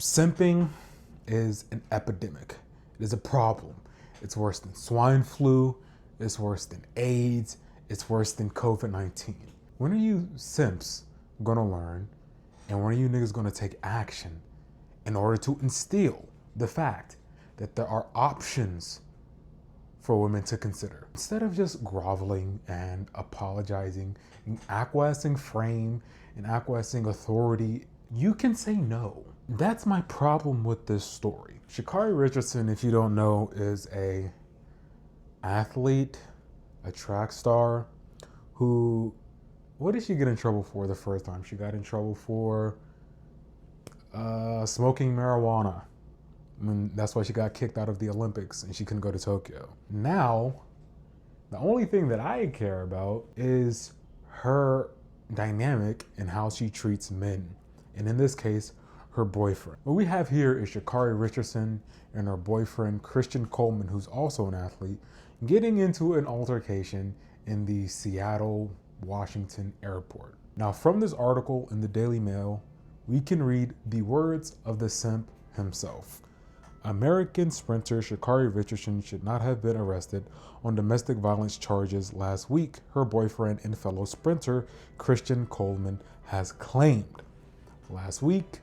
Simping is an epidemic. It is a problem. It's worse than swine flu. It's worse than AIDS. It's worse than COVID-19. When are you simps gonna learn, and when are you niggas gonna take action in order to instill the fact that there are options for women to consider? Instead of just groveling and apologizing and acquiescing frame and acquiescing authority, you can say no. That's my problem with this story. Sha'Carri Richardson, if you don't know, is a athlete, a track star, who, what did she get in trouble for the first time? She got in trouble for smoking marijuana. I mean, that's why she got kicked out of the Olympics and she couldn't go to Tokyo. Now, the only thing that I care about is her dynamic and how she treats men. And in this case, her boyfriend. What we have here is Sha'Carri Richardson and her boyfriend, Christian Coleman, who's also an athlete, getting into an altercation in the Seattle, Washington airport. Now, from this article in the Daily Mail, we can read the words of the simp himself. American sprinter Sha'Carri Richardson should not have been arrested on domestic violence charges last week, her boyfriend and fellow sprinter Christian Coleman has claimed. Last week,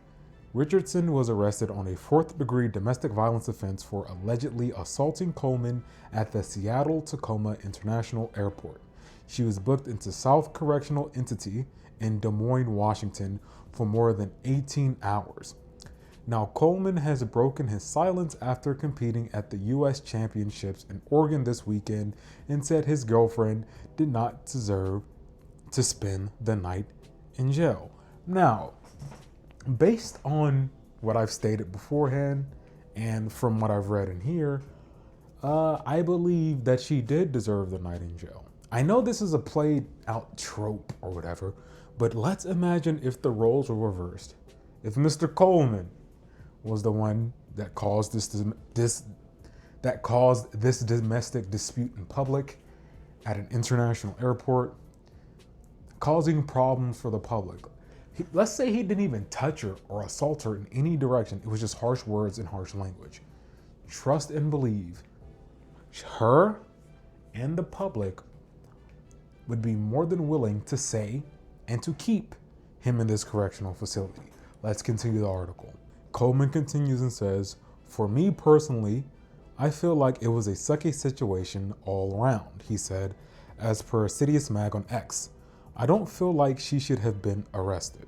Richardson was arrested on a fourth-degree domestic violence offense for allegedly assaulting Coleman at the Seattle-Tacoma International Airport. She was booked into South Correctional Entity in Des Moines, Washington for more than 18 hours. Now, Coleman has broken his silence after competing at the U.S. Championships in Oregon this weekend and said his girlfriend did not deserve to spend the night in jail. Now, based on what I've stated beforehand and from what I've read in here, I believe that she did deserve the night in jail. I know this is a played out trope or whatever, but let's imagine if the roles were reversed. If Mr. Coleman was the one that caused this domestic dispute in public at an international airport, causing problems for the public. Let's say he didn't even touch her or assault her in any direction. It was just harsh words and harsh language. Trust and believe her and the public would be more than willing to say and to keep him in this correctional facility. Let's continue the article. Coleman continues and says, "For me personally, I feel like it was a sucky situation all around," he said, as per Sidious Mag on X. "I don't feel like she should have been arrested."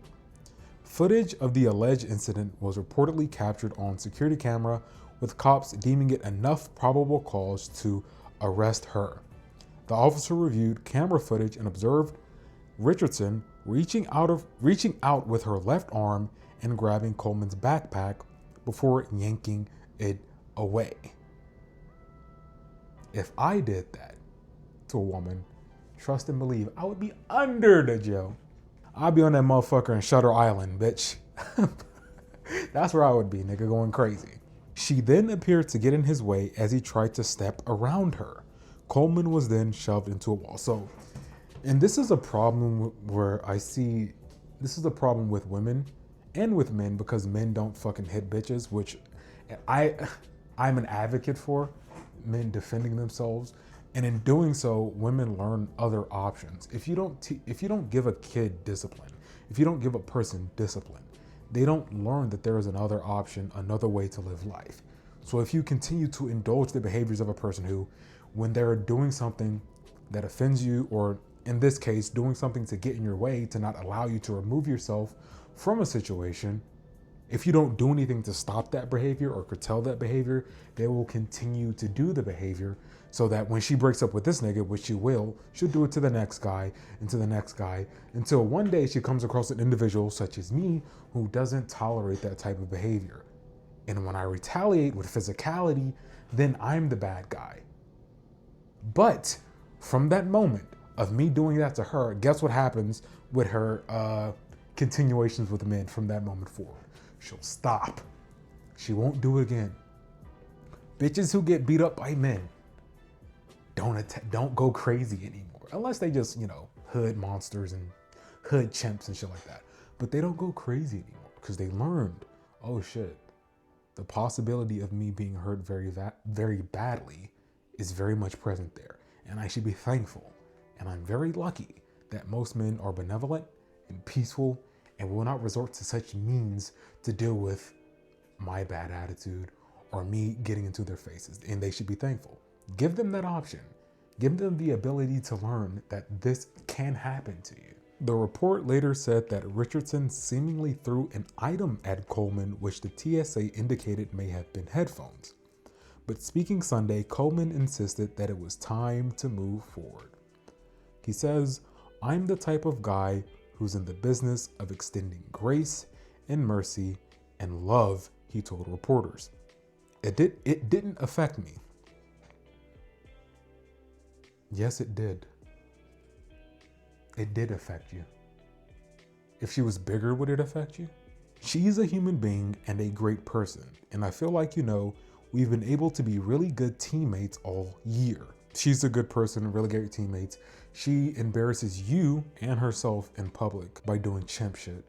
Footage of the alleged incident was reportedly captured on security camera, with cops deeming it enough probable cause to arrest her. The officer reviewed camera footage and observed Richardson reaching out with her left arm and grabbing Coleman's backpack before yanking it away. If I did that to a woman, trust and believe, I would be under the jail. I'd be on that motherfucker in Shutter Island, bitch. That's where I would be, nigga, going crazy. She then appeared to get in his way as he tried to step around her. Coleman was then shoved into a wall. So, and this is a problem where I see, this is a problem with women and with men, because men don't fucking hit bitches, which I'm an advocate for, men defending themselves. And in doing so, women learn other options. If you don't give a kid discipline, if you don't give a person discipline, they don't learn that there is another option, another way to live life. So if you continue to indulge the behaviors of a person who, when they're doing something that offends you, or in this case, doing something to get in your way, to not allow you to remove yourself from a situation, if you don't do anything to stop that behavior or curtail that behavior, they will continue to do the behavior, so that when she breaks up with this nigga, which she will, she'll do it to the next guy and to the next guy, until one day she comes across an individual such as me who doesn't tolerate that type of behavior. And when I retaliate with physicality, then I'm the bad guy. But from that moment of me doing that to her, guess what happens with her continuations with men from that moment forward? She'll stop. She won't do it again. Bitches who get beat up by men don't go crazy anymore, unless they just, hood monsters and hood chimps and shit like that. But they don't go crazy anymore because they learned oh shit, the possibility of me being hurt very badly is very much present there. And I should be thankful. And I'm very lucky that most men are benevolent and peaceful and will not resort to such means to deal with my bad attitude or me getting into their faces. And they should be thankful. Give them that option. Give them the ability to learn that this can happen to you. The report later said that Richardson seemingly threw an item at Coleman, which the TSA indicated may have been headphones. But speaking Sunday, Coleman insisted that it was time to move forward. He says, "I'm the type of guy who's in the business of extending grace and mercy and love," he told reporters. It didn't affect me. Yes, it did. It did affect you. If she was bigger, would it affect you? She's a human being and a great person. And I feel like, we've been able to be really good teammates all year. She's a good person, really great teammates. She embarrasses you and herself in public by doing chimp shit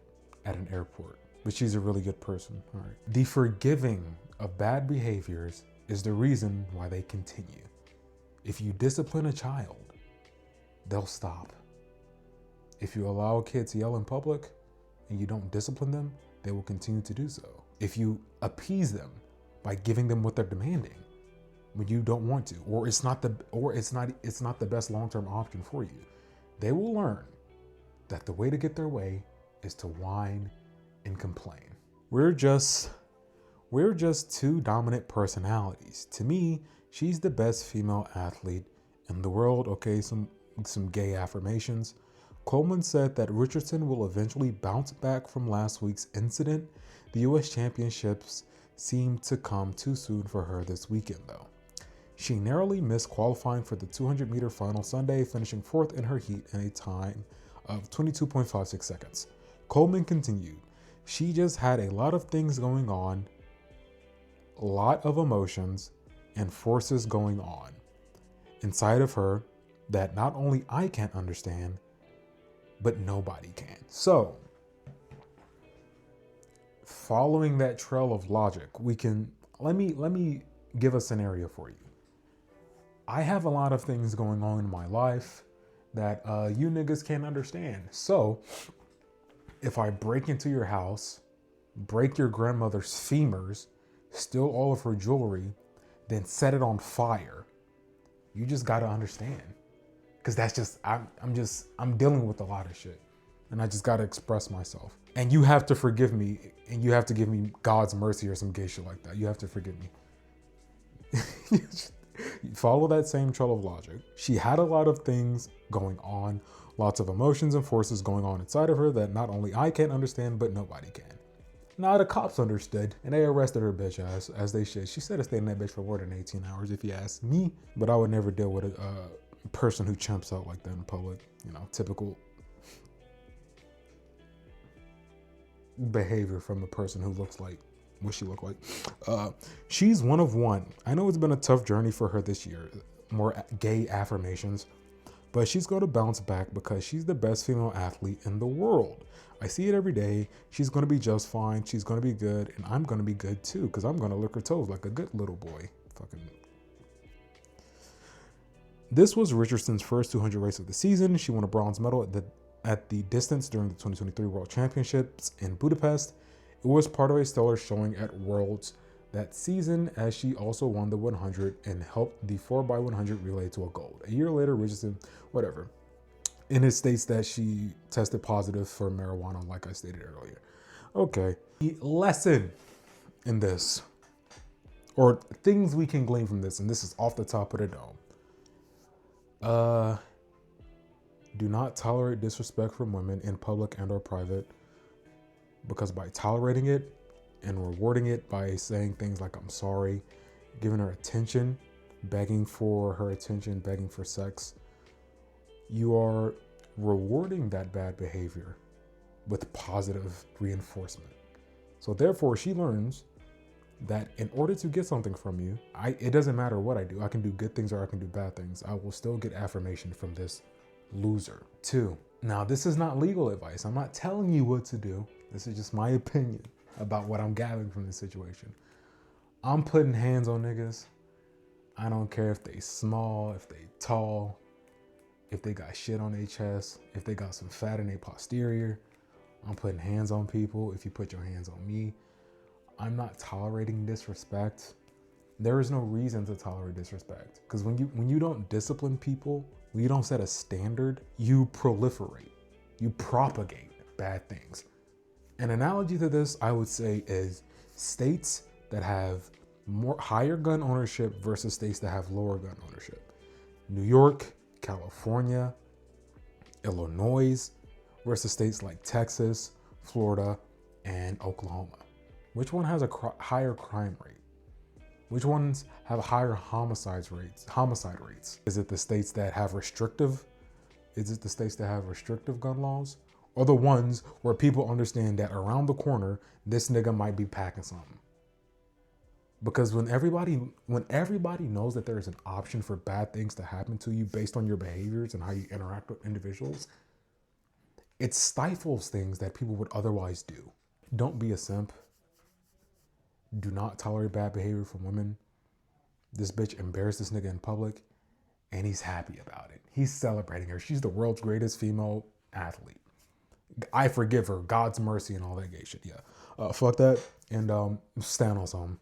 at an airport. But she's a really good person. All right. The forgiving of bad behaviors is the reason why they continue. If you discipline a child, they'll stop. If you allow a kid to yell in public and you don't discipline them, they will continue to do so. If you appease them by giving them what they're demanding when you don't want to, or it's not the best long-term option for you, they will learn that the way to get their way is to whine and complain. We're just two dominant personalities. To me, she's the best female athlete in the world. Okay, some gay affirmations. Coleman said that Richardson will eventually bounce back from last week's incident. The U.S. Championships seemed to come too soon for her this weekend, though. She narrowly missed qualifying for the 200-meter final Sunday, finishing fourth in her heat in a time of 22.56 seconds. Coleman continued, "She just had a lot of things going on, a lot of emotions and forces going on inside of her that not only I can't understand, but nobody can." So, following that trail of logic, let me give a scenario for you. I have a lot of things going on in my life that you niggas can't understand. So, if I break into your house, break your grandmother's femurs, steal all of her jewelry, then set it on fire, you just gotta understand. Because that's just, I'm dealing with a lot of shit. And I just gotta express myself. And you have to forgive me, and you have to give me God's mercy or some gay shit like that. You have to forgive me. Follow that same trail of logic. She had a lot of things going on, lots of emotions and forces going on inside of her that not only I can't understand, but nobody can. Now, the cops understood, and they arrested her bitch ass, as they should. She said to stay in that bitch for more than 18 hours, if you ask me. But I would never deal with a person who chumps out like that in public. Typical behavior from a person who looks like what she looked like. She's one of one. I know it's been a tough journey for her this year. More gay affirmations. But she's going to bounce back because she's the best female athlete in the world. I see it every day. She's going to be just fine. She's going to be good. And I'm going to be good too, because I'm going to lick her toes like a good little boy. This was Richardson's first 200 race of the season. She won a bronze medal at the distance during the 2023 World Championships in Budapest. It was part of a stellar showing at Worlds that season, as she also won the 100 and helped the 4x100 relay to a gold. A year later, Richardson, and it states that she tested positive for marijuana, like I stated earlier. Okay, the lesson in this, or things we can glean from this, and this is off the top of the dome. Do not tolerate disrespect from women in public and or private, because by tolerating it and rewarding it by saying things like, "I'm sorry," giving her attention, begging for her attention, begging for sex, you are rewarding that bad behavior with positive reinforcement. So therefore, she learns that in order to get something from you, it doesn't matter what I do. I can do good things or I can do bad things. I will still get affirmation from this loser. 2. Now, this is not legal advice. I'm not telling you what to do. This is just my opinion. about what I'm gathering from this situation. I'm putting hands on niggas. I don't care if they small, if they tall, if they got shit on their chest, if they got some fat in their posterior. I'm putting hands on people. If you put your hands on me, I'm not tolerating disrespect. There is no reason to tolerate disrespect, because when you don't discipline people, when you don't set a standard, you proliferate, you propagate bad things. An analogy to this, I would say, is states that have higher gun ownership versus states that have lower gun ownership. New York, California, Illinois versus states like Texas, Florida, and Oklahoma. Which one has a higher crime rate? Which ones have higher homicide rates? Is it the states that have restrictive? Is it the states that have restrictive gun laws? Or the ones where people understand that around the corner, this nigga might be packing something? Because when everybody knows that there is an option for bad things to happen to you based on your behaviors and how you interact with individuals, it stifles things that people would otherwise do. Don't be a simp. Do not tolerate bad behavior from women. This bitch embarrassed this nigga in public, and he's happy about it. He's celebrating her. She's the world's greatest female athlete. I forgive her. God's mercy and all that gay shit. Yeah. Fuck that. And stand on something.